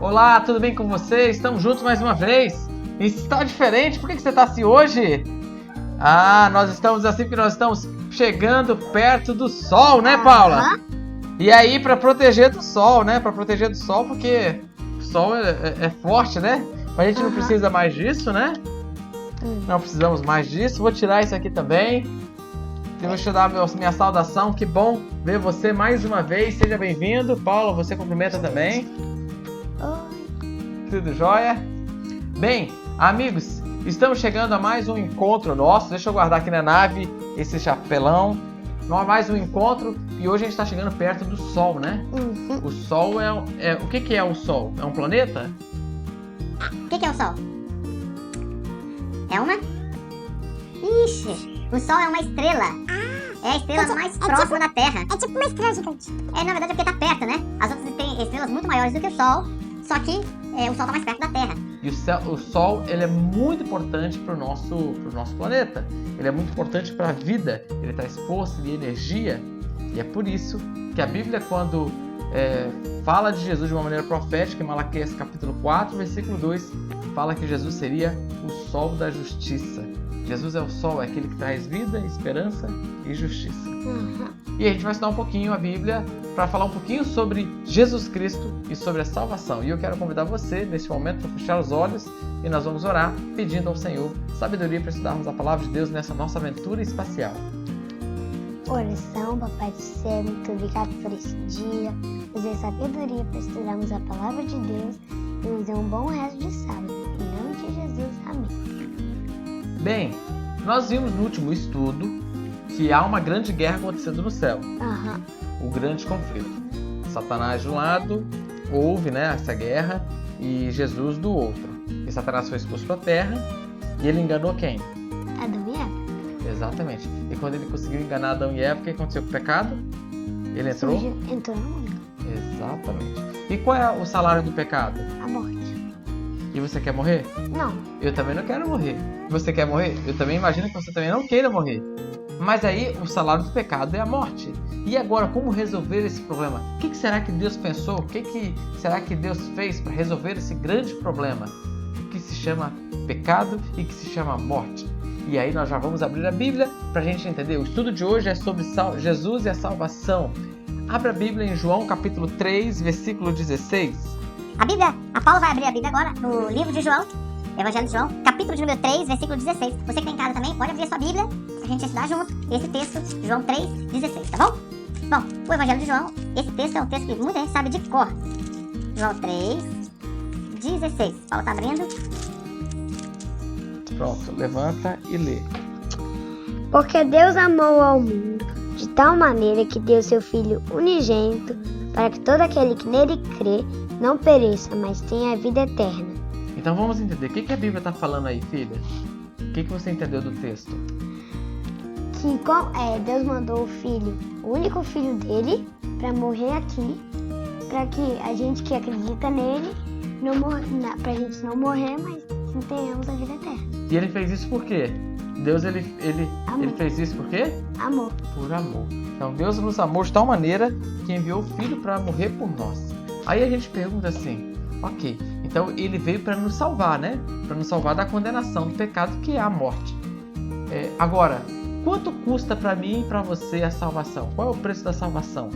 Olá, tudo bem com você? Estamos juntos mais uma vez. Está diferente? Por que você está assim hoje? Nós estamos assim porque nós estamos chegando perto do sol, né, Paula? E aí, para proteger do sol, né? Para proteger do sol, porque o sol é forte, né? Mas a gente não precisa mais disso, né? Não precisamos mais disso. Vou tirar isso aqui também. Deixa eu dar minha saudação. Que bom ver você mais uma vez. Seja bem-vindo. Paula, você cumprimenta também. Oi. Tudo jóia? Bem, amigos, estamos chegando a mais um encontro nosso. Deixa eu guardar aqui na nave esse chapelão. Mais um encontro e hoje a gente está chegando perto do Sol, né? O Sol o que é o Sol? É um planeta? O que é o Sol? É uma? Ixi, o Sol é uma estrela. É a estrela mais próxima da Terra. É tipo uma estrela gigante. Na verdade é porque tá perto, né? As outras têm estrelas muito maiores do que o Sol, só que o Sol tá mais perto da Terra. E o Sol, ele é muito importante para o nosso planeta. Ele é muito importante para a vida. Ele traz força e energia. E é por isso que a Bíblia, quando fala de Jesus de uma maneira profética, em Malaquias capítulo 4, versículo 2, fala que Jesus seria o Sol da justiça. Jesus é o Sol, é aquele que traz vida, esperança e justiça. E a gente vai estudar um pouquinho a Bíblia para falar um pouquinho sobre Jesus Cristo e sobre a salvação. E eu quero convidar você, nesse momento, para fechar os olhos e nós vamos orar pedindo ao Senhor sabedoria para estudarmos a Palavra de Deus nessa nossa aventura espacial. Oração, Papai do Céu, muito obrigado por esse dia. Nos dê sabedoria para estudarmos a Palavra de Deus e nos dê um bom resto de sábado. Em nome de Jesus, amém. Bem, nós vimos no último estudo que há uma grande guerra acontecendo no céu. O grande conflito. Satanás de um lado, houve essa guerra, e Jesus do outro. E Satanás foi expulso para a terra e ele enganou quem? Adão e Eva. Exatamente. E quando ele conseguiu enganar Adão e Eva, o que aconteceu com o pecado? Ele entrou? Entrou no mundo. Exatamente. E qual é o salário do pecado? A morte. E você quer morrer? Não. Eu também não quero morrer. Você quer morrer? Eu também imagino que você também não queira morrer. Mas aí o salário do pecado é a morte. E agora, como resolver esse problema? O que será que Deus pensou? O que será que Deus fez para resolver esse grande problema? Que se chama pecado e que se chama morte. E aí nós já vamos abrir a Bíblia para a gente entender. O estudo de hoje é sobre Jesus e a salvação. Abra a Bíblia em João capítulo 3, versículo 16. A Paula vai abrir a Bíblia agora no livro de João, Evangelho de João, capítulo de número 3, versículo 16. Você que está em casa também, pode abrir a sua Bíblia, pra gente estudar junto esse texto, João 3, 16, tá bom? Bom, o Evangelho de João, esse texto é um texto que muita gente sabe de cor. João 3, 16. Paula tá abrindo. Pronto, levanta e lê. Porque Deus amou ao mundo de tal maneira que deu seu Filho unigênito para que todo aquele que nele crê não pereça, mas tenha a vida eterna. Então vamos entender. O que a Bíblia está falando aí, filha? O que você entendeu do texto? Que Deus mandou o único filho dele, para morrer aqui, para que a gente que acredita nele, para a gente não morrer, mas tenhamos a vida eterna. E ele fez isso por quê? Deus ele fez isso por quê? Amor. Por amor. Então Deus nos amou de tal maneira que enviou o Filho para morrer por nós. Aí a gente pergunta assim, ok, então ele veio para nos salvar, né? Para nos salvar da condenação do pecado que é a morte. Agora, quanto custa para mim e para você a salvação? Qual é o preço da salvação?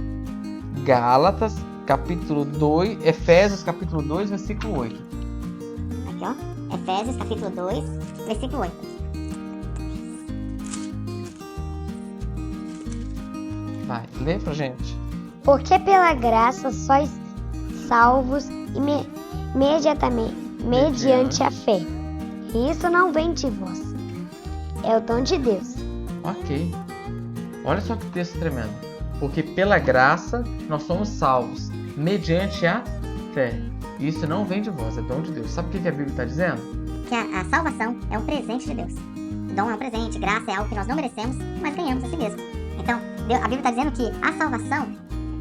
Gálatas, capítulo 2, Efésios, capítulo 2, versículo 8. Aqui, ó. Efésios, capítulo 2, versículo 8. Vai, lê pra gente. Porque pela graça sois salvos mediante a fé. E isso não vem de vós. É o dom de Deus. Ok. Olha só que texto tremendo. Porque pela graça nós somos salvos mediante a fé. E isso não vem de vós, é dom de Deus. Sabe o que a Bíblia está dizendo? Que a salvação é um presente de Deus. Dom é um presente, graça é algo que nós não merecemos, mas ganhamos a si mesmo. Então, a Bíblia está dizendo que a salvação,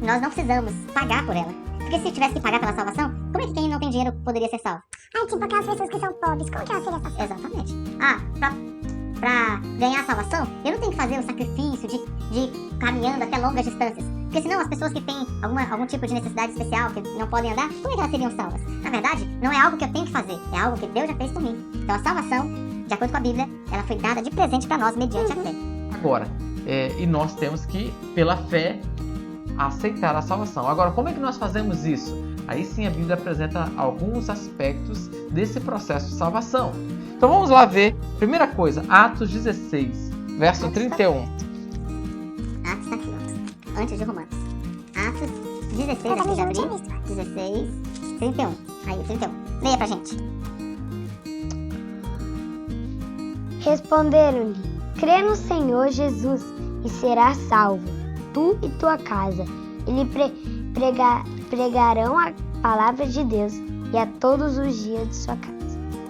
nós não precisamos pagar por ela. Porque se tivesse que pagar pela salvação, como é que quem não tem dinheiro poderia ser salvo? Tipo aquelas pessoas que são pobres, como que elas seriam salvas? Exatamente. Pra ganhar a salvação, eu não tenho que fazer o sacrifício de ir caminhando até longas distâncias. Porque senão as pessoas que têm algum tipo de necessidade especial, que não podem andar, como é que elas seriam salvas? Na verdade, não é algo que eu tenho que fazer, é algo que Deus já fez por mim. Então a salvação, de acordo com a Bíblia, ela foi dada de presente para nós mediante a fé. Agora, e nós temos que, pela fé, aceitar a salvação. Agora, como é que nós fazemos isso? Aí sim a Bíblia apresenta alguns aspectos desse processo de salvação. Então vamos lá ver. Primeira coisa, Atos 16, verso 31. Atos está aqui, ó. Antes de Romanos. Atos 16, aqui já abri. 16, 31. Aí, 31. Leia pra gente. Responderam-lhe: crê no Senhor Jesus e serás salvo, tu e tua casa. Ele pregarão a palavra de Deus e a todos os dias de sua casa.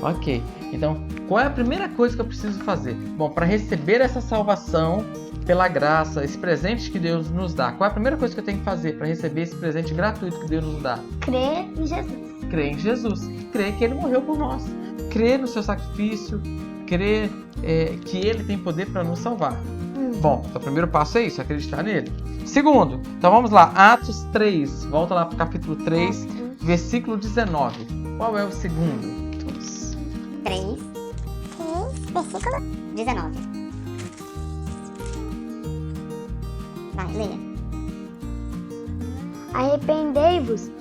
Ok, então qual é a primeira coisa que eu preciso fazer? Bom, para receber essa salvação pela graça, esse presente que Deus nos dá, qual é a primeira coisa que eu tenho que fazer para receber esse presente gratuito que Deus nos dá? Crê em Jesus. Crer em Jesus, crer que Ele morreu por nós, crer no seu sacrifício, crer que Ele tem poder para nos salvar. Bom, então o primeiro passo é isso, acreditar nele. Segundo, então vamos lá, Atos 3, volta lá para o capítulo 3, versículo 19. Qual é o segundo? 3, versículo 19. Vai, leia. Arrependei-vos,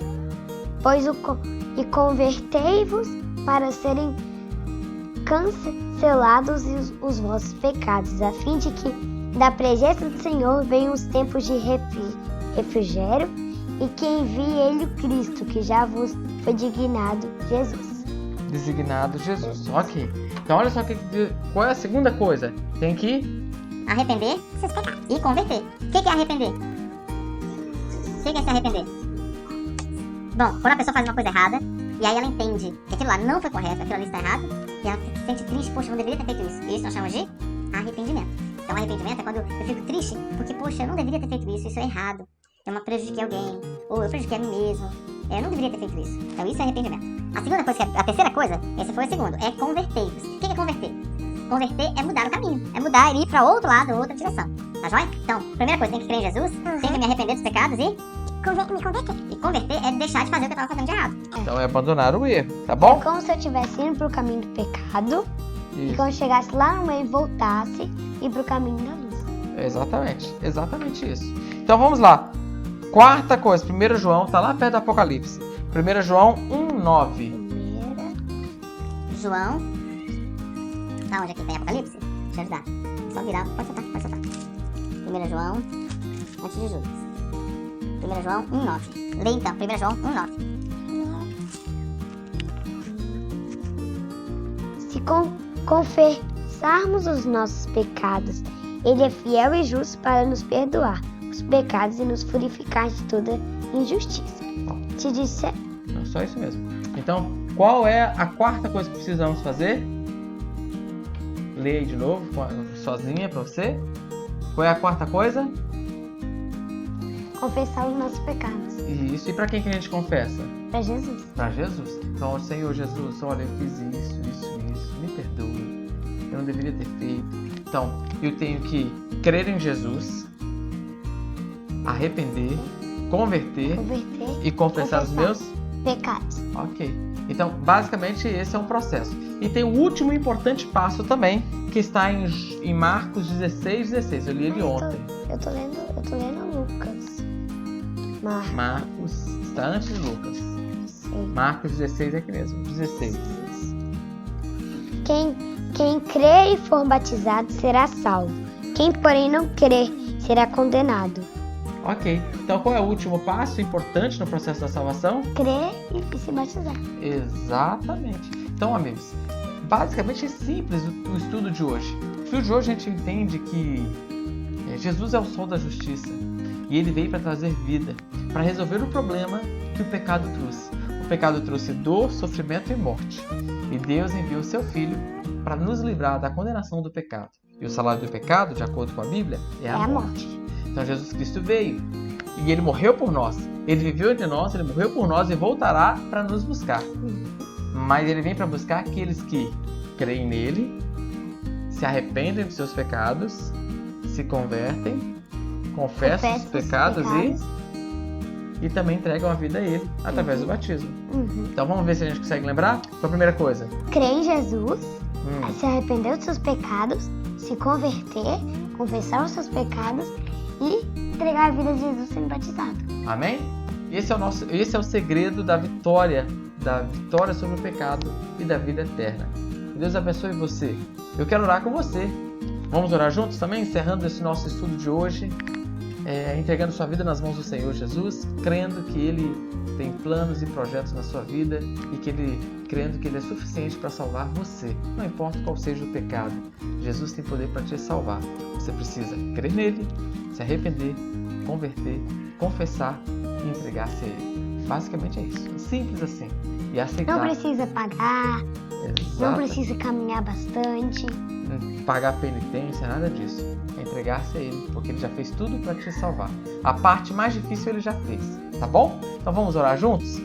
e convertei-vos para serem cancelados os vossos pecados, a fim de que da presença do Senhor venham os tempos de refrigério e que envie Ele o Cristo, que já vos foi designado Jesus. Designado Jesus, ok. Então olha só qual é a segunda coisa? Tem que arrepender seus pecados e converter. O que é arrepender? O que é se arrepender? Bom, quando a pessoa faz uma coisa errada e aí ela entende que aquilo lá não foi correto, aquilo ali está errado, e ela se sente triste, poxa, eu não deveria ter feito isso. Isso nós chamamos de arrependimento. Então arrependimento é quando eu fico triste porque, poxa, eu não deveria ter feito isso é errado. Eu prejudiquei alguém, ou eu prejudiquei a mim mesmo. Eu não deveria ter feito isso. Então isso é arrependimento. A segunda coisa, a terceira coisa, esse foi o segundo, é converter-vos. O que é converter? Converter é mudar o caminho, é mudar e ir para outro lado, outra direção. Tá joia? Então, primeira coisa, tem que crer em Jesus, tem que me arrepender dos pecados e me converter. E converter é deixar de fazer o que eu estava fazendo de errado. Então é abandonar o erro, tá bom? É como se eu estivesse indo pro caminho do pecado e Isso. quando eu chegasse lá no meio voltasse e ir pro caminho da luz. Exatamente isso. Então vamos lá. Quarta coisa, 1 João, tá lá perto do Apocalipse. 1 João 1:9. João. Tá onde aqui tem Apocalipse? Deixa eu ajudar. Só virar. Pode soltar. 1 João, antes de Judas. 1 João 1:9. Lê então, 1 João 1:9. Se confessarmos os nossos pecados, Ele é fiel e justo para nos perdoar os pecados e nos purificar de toda injustiça. Te disse. Não, só isso mesmo. Então, qual é a quarta coisa que precisamos fazer? Leia aí de novo, sozinha para você. Qual é a quarta coisa? Confessar os nossos pecados. Isso. E para quem que a gente confessa? Para Jesus. Para Jesus. Então, Senhor Jesus, olha, eu fiz isso, me perdoe. Eu não deveria ter feito. Então, eu tenho que crer em Jesus, arrepender, converter e confessar os meus pecados. Ok. Então, basicamente, esse é um processo. E tem o último importante passo também, que está em Marcos 16:16. Eu li ele ontem. Eu tô lendo Lucas. Marcos está antes de Lucas. Sim. Marcos 16 é aqui mesmo. 16. Quem crer e for batizado será salvo. Quem, porém, não crer será condenado. Ok. Então, qual é o último passo importante no processo da salvação? Crer e se batizar. Exatamente. Então, amigos, basicamente é simples o estudo de hoje. No estudo de hoje a gente entende que Jesus é o sol da justiça e ele veio para trazer vida, para resolver o problema que o pecado trouxe. O pecado trouxe dor, sofrimento e morte. E Deus enviou seu Filho para nos livrar da condenação do pecado. E o salário do pecado, de acordo com a Bíblia, é a morte. Então Jesus Cristo veio e ele morreu por nós. Ele viveu entre nós, ele morreu por nós e voltará para nos buscar. Mas ele vem para buscar aqueles que creem nele, se arrependem dos seus pecados, se convertem, confessa os pecados e também entregam a vida a Ele através do batismo. Então vamos ver se a gente consegue lembrar? Então a primeira coisa. Crer em Jesus, se arrepender dos seus pecados, se converter, confessar os seus pecados e entregar a vida a Jesus sendo batizado. Amém? Esse é o segredo da vitória sobre o pecado e da vida eterna. Que Deus abençoe você. Eu quero orar com você. Vamos orar juntos também, encerrando esse nosso estudo de hoje, entregando sua vida nas mãos do Senhor Jesus, crendo que Ele tem planos e projetos na sua vida e crendo que Ele é suficiente para salvar você. Não importa qual seja o pecado, Jesus tem poder para te salvar. Você precisa crer nele, se arrepender, converter, confessar e entregar-se a Ele. Basicamente é isso. Simples assim. E aceitar. Não precisa pagar, não Exato. precisa caminhar bastante. Pagar penitência, nada disso. É entregar-se a Ele, porque Ele já fez tudo para te salvar. A parte mais difícil Ele já fez, tá bom? Então vamos orar juntos?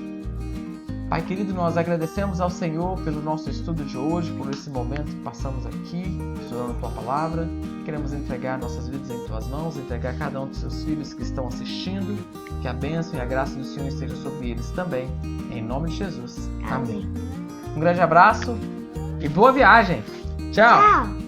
Pai querido, nós agradecemos ao Senhor pelo nosso estudo de hoje, por esse momento que passamos aqui, estudando a Tua Palavra. Queremos entregar nossas vidas em Tuas mãos, entregar cada um dos Seus filhos que estão assistindo. Que a bênção e a graça do Senhor esteja sobre eles também. Em nome de Jesus. Amém. Um grande abraço e boa viagem. Tchau! Tchau!